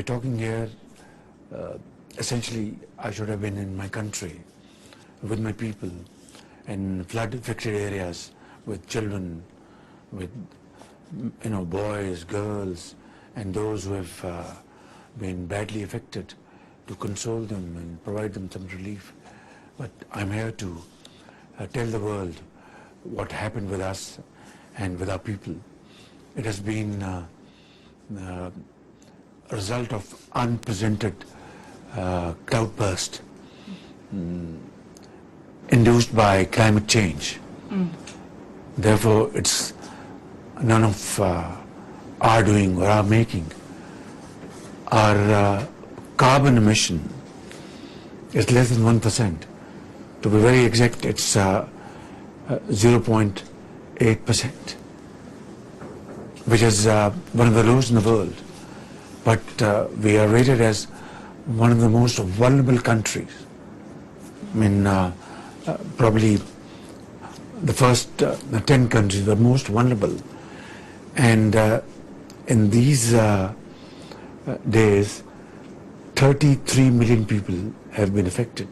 talking here, essentially I should have been in my country with my people in flood-affected areas with children, with boys, girls, and those who have been badly affected, to console them and provide them some relief. But I'm here to tell the world what happened with us and with our people. It has been a result of unprecedented cloudburst induced by climate change. Therefore, it's none of our doing or our making. Our carbon emission is less than 1%. To be very exact, it's 0.8%, which is one of the lowest in the world. But we are rated as one of the most vulnerable countries. I mean, probably the first 10 countries were most vulnerable. And in these days, 33 million people have been affected.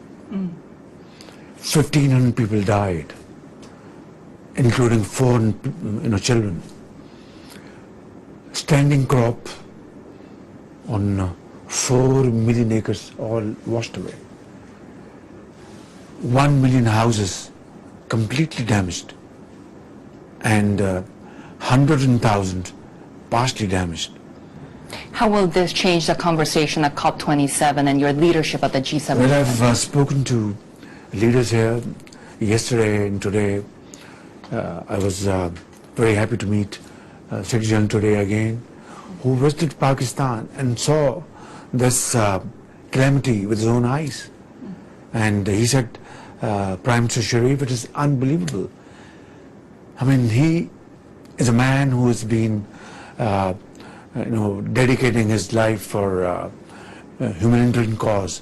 1,500 people died, including 4 children. Standing crop on 4 million acres all washed away. 1 million houses completely damaged, and hundreds and thousands partially damaged. How will this change the conversation at COP27 and your leadership at the G7? Well, I've spoken to leaders here yesterday and today. I was very happy to meet Secretary General today again, who visited Pakistan and saw this calamity with his own eyes. And he said, Prime Minister Shareef, it is unbelievable. I mean, he is a man who has been dedicating his life for humanitarian cause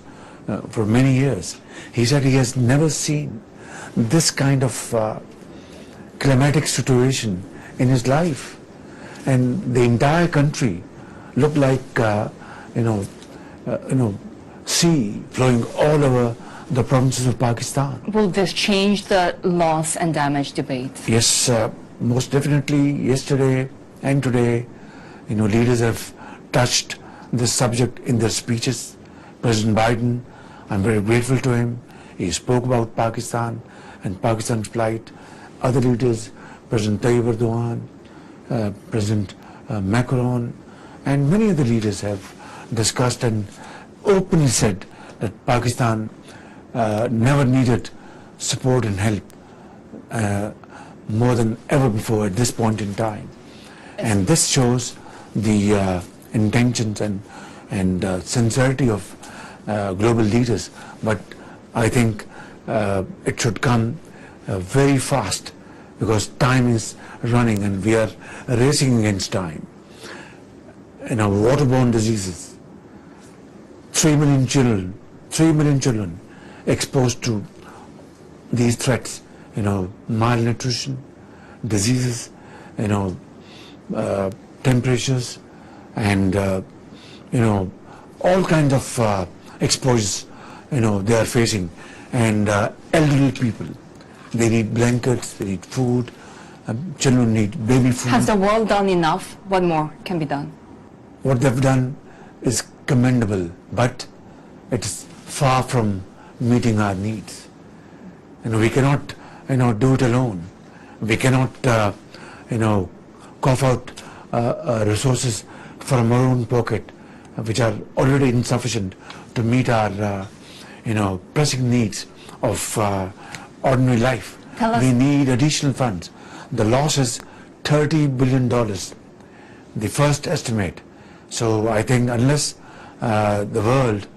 for many years. He said he has never seen this kind of climatic situation in his life, and the entire country looked like sea flowing all over the provinces of Pakistan. Will this change the loss and damage debate? Yes, most definitely. Yesterday and today, leaders have touched this subject in their speeches. President Biden, I'm very grateful to him. He spoke about Pakistan and Pakistan's plight. Other leaders, President Tayyip Erdogan, President Macron, and many other leaders have discussed and openly said that Pakistan never needed support and help more than ever before at this point in time. And this shows the intentions and sincerity of global leaders. But I think it should come very fast, because time is running and we are racing against time. Waterborne diseases, 3 million children exposed to these threats, malnutrition, diseases, temperatures, and all kinds of exposures they are facing. And elderly people, they need blankets, they need food, children need baby food. Has the world done enough? What more can be done? What they've done is commendable, but it is far from meeting our needs. We cannot do it alone. We cannot cough out resources from our own pocket, which are already insufficient to meet our pressing needs of ordinary life. We need additional funds. The loss is $30 billion, the first estimate. So I think unless the world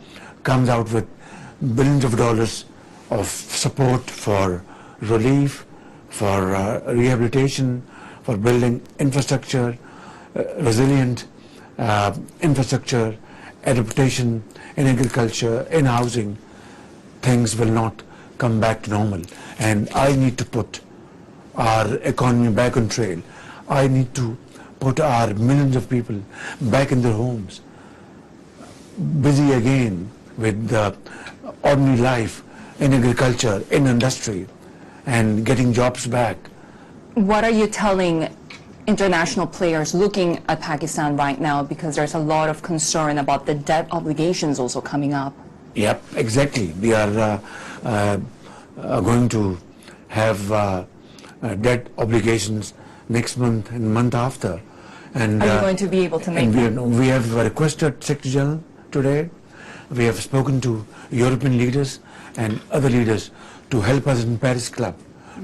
comes out with billions of dollars of support for relief, for rehabilitation, for building infrastructure, resilient infrastructure, adaptation in agriculture, in housing, things will not come back to normal. And I need to put our economy back on trail. I need to put our millions of people back in their homes. busy again with ordinary life in agriculture, in industry, and getting jobs back. What are you telling international players looking at Pakistan right now, because there's a lot of concern about the debt obligations also coming up? Yep, exactly. We are going to have debt obligations next month and month after. And Are you going to be able to make that? we have requested Secretary General today. We have spoken to European leaders and other leaders to help us in Paris Club,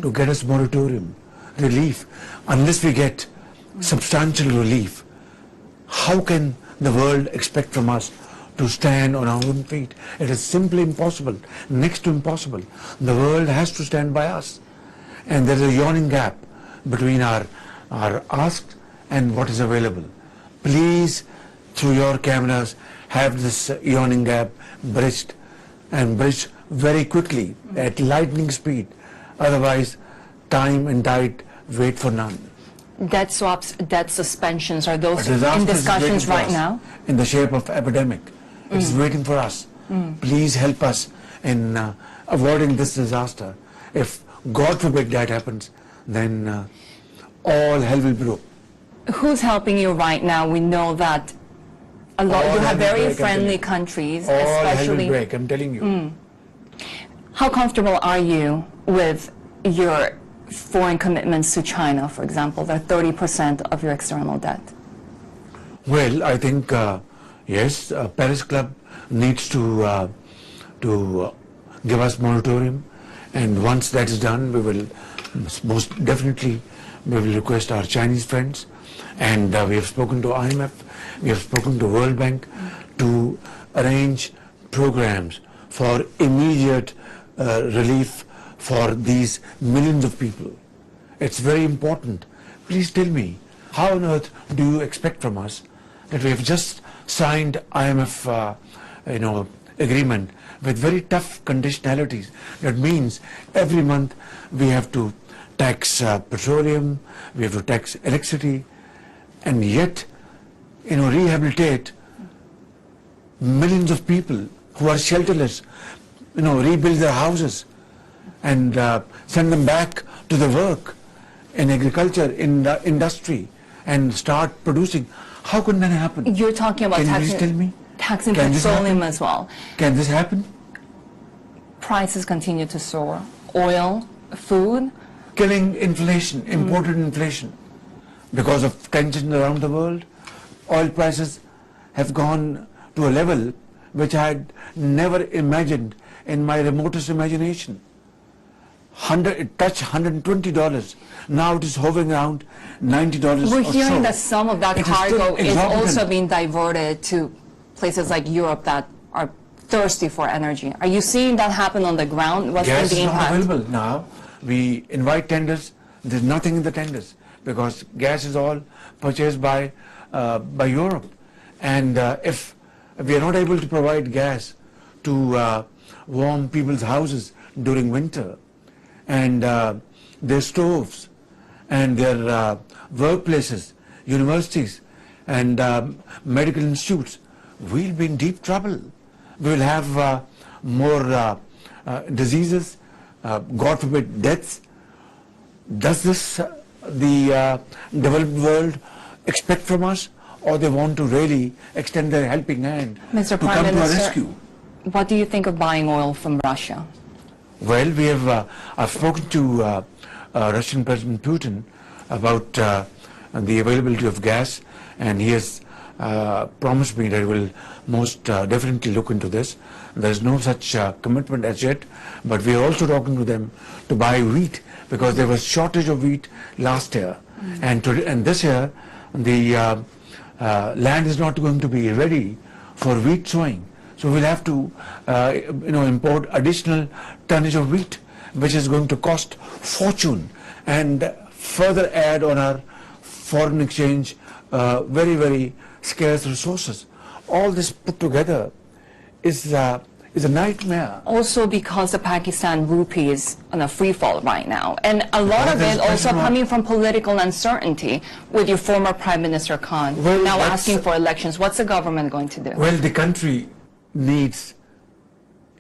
to get us moratorium, relief. Unless we get substantial relief, how can the world expect from us to stand on our own feet? It is simply impossible, next to impossible. The world has to stand by us. And there is a yawning gap between our asked and what is available. Please, through your cameras, have this yawning gap bridged, and bridged very quickly at lightning speed. Otherwise, time and tide wait for none. Debt swaps, debt suspensions, are those A disaster in is discussions waiting for right us now? in the shape of epidemic. It's waiting for us. Please help us in avoiding this disaster. If God forbid that happens, then all hell will be broke. Who's helping you right now? We know that a lot, All you have hell will very break, I'm telling friendly you. countries, All hell will especially. break, I'm telling you. How comfortable are you with your foreign commitments to China, for example? They're 30% of your external debt. Well, I think, yes, Paris Club needs to give us moratorium, and once that is done, we will most definitely we will request our Chinese friends, and we have spoken to IMF, we have spoken to World Bank to arrange programs for immediate relief for these millions of people. It's very important. Please tell me, how on earth do you expect from us that we have just signed IMF agreement with very tough conditionalities? That means every month we have to tax petroleum, we have to tax electricity, and yet rehabilitate millions of people who are shelterless, rebuild their houses and send them back to the work in agriculture, in the industry, and start producing. How can that happen? You're talking about Can you please tell me? taxing Can this petroleum happen? as well. Can this happen? Prices continue to soar. Oil, food. Killing inflation, imported inflation. Because of tension around the world, oil prices have gone to a level which I had never imagined in my remotest imagination. It touched $120. Now it is hovering around $90 We're or so. hearing that some of that It is still cargo is exorbitant. also being diverted to places like Europe that are thirsty for energy. Are you seeing that happen on the ground? What's been Gas the is not impact? available now. We invite tenders. There's nothing in the tenders because gas is all purchased by Europe. And if we are not able to provide gas to warm people's houses during winter, and their stoves and their workplaces, universities and medical institutes, we'll be in deep trouble. We will have more diseases, God forbid deaths. Does this the developed world expect from us, or they want to really extend their helping hand Mr. to Prime come to our Minister, rescue? what do you think of buying oil from Russia? Well, we have. I've spoken to Russian President Putin about the availability of gas, and he has promised me that he will most definitely look into this. There is no such commitment as yet, but we are also talking to them to buy wheat because there was shortage of wheat last year, and this year the land is not going to be ready for wheat sowing. So we'll have to, import additional tonnage of wheat, which is going to cost fortune and further add on our foreign exchange, very, very scarce resources. All this put together is is a nightmare. Also because the Pakistan rupee is on a free fall right now. And a lot of there's it also question mark. coming from political uncertainty with your former Prime Minister Khan Well, now that's- asking for elections. What's the government going to do? Well, the country needs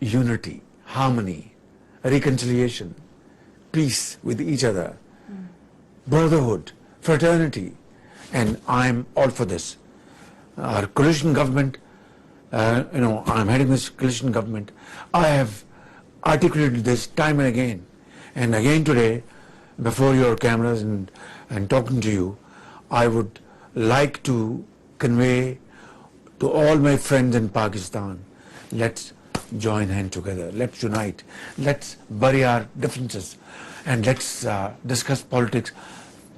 unity, harmony, reconciliation, peace with each other, brotherhood, fraternity, and I'm all for this. Our coalition government, I'm heading this coalition government. I have articulated this time and again today, before your cameras and talking to you, I would like to convey to all my friends in Pakistan, let's join hands together, let's unite, let's bury our differences, and let's discuss politics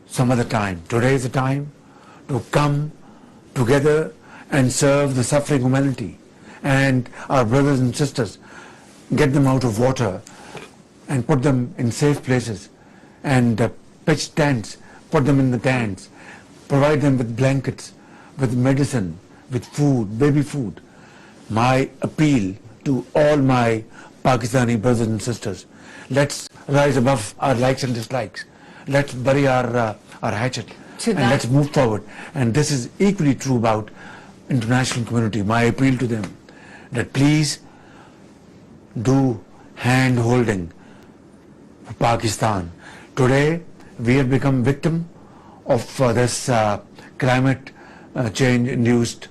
some other time. Today is the time to come together and serve the suffering humanity and our brothers and sisters, get them out of water and put them in safe places and pitch tents, put them in the tents, provide them with blankets, with medicine, with food, baby food. My appeal to all my Pakistani brothers and sisters, let's rise above our likes and dislikes. Let's bury our hatchet and let's move forward. And this is equally true about international community. My appeal to them, that please do hand holding for Pakistan. Today we have become victim of this climate change induced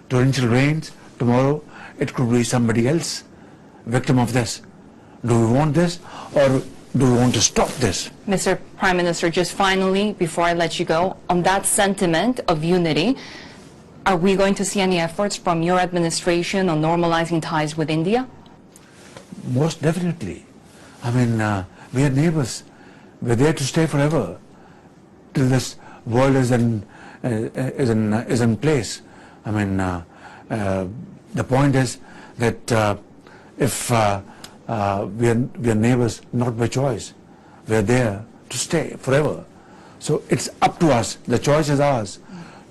torrential rains. Tomorrow it could be somebody else victim of this. Do we want this, or do we want to stop this? Mr. Prime Minister, just finally, before I let you go, on that sentiment of unity, are we going to see any efforts from your administration on normalizing ties with India? Most definitely. I mean, we are neighbors. We're there to stay forever till this world is in place. I mean, the point is that if we are neighbors not by choice, we are there to stay forever. So it's up to us. The choice is ours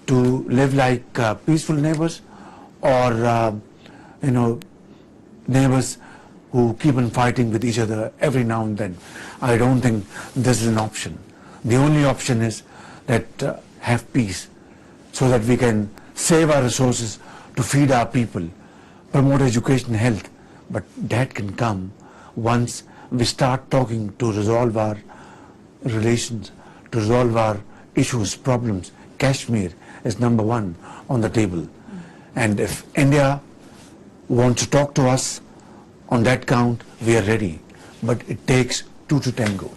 to live like peaceful neighbors, or neighbors who keep on fighting with each other every now and then. I don't think this is an option. The only option is that have peace, so that we can save our resources to feed our people, promote education, health. But that can come once we start talking to resolve our relations, to resolve our issues, problems. Kashmir is number one on the table. And if India wants to talk to us on that count, we are ready. But it takes two to tango.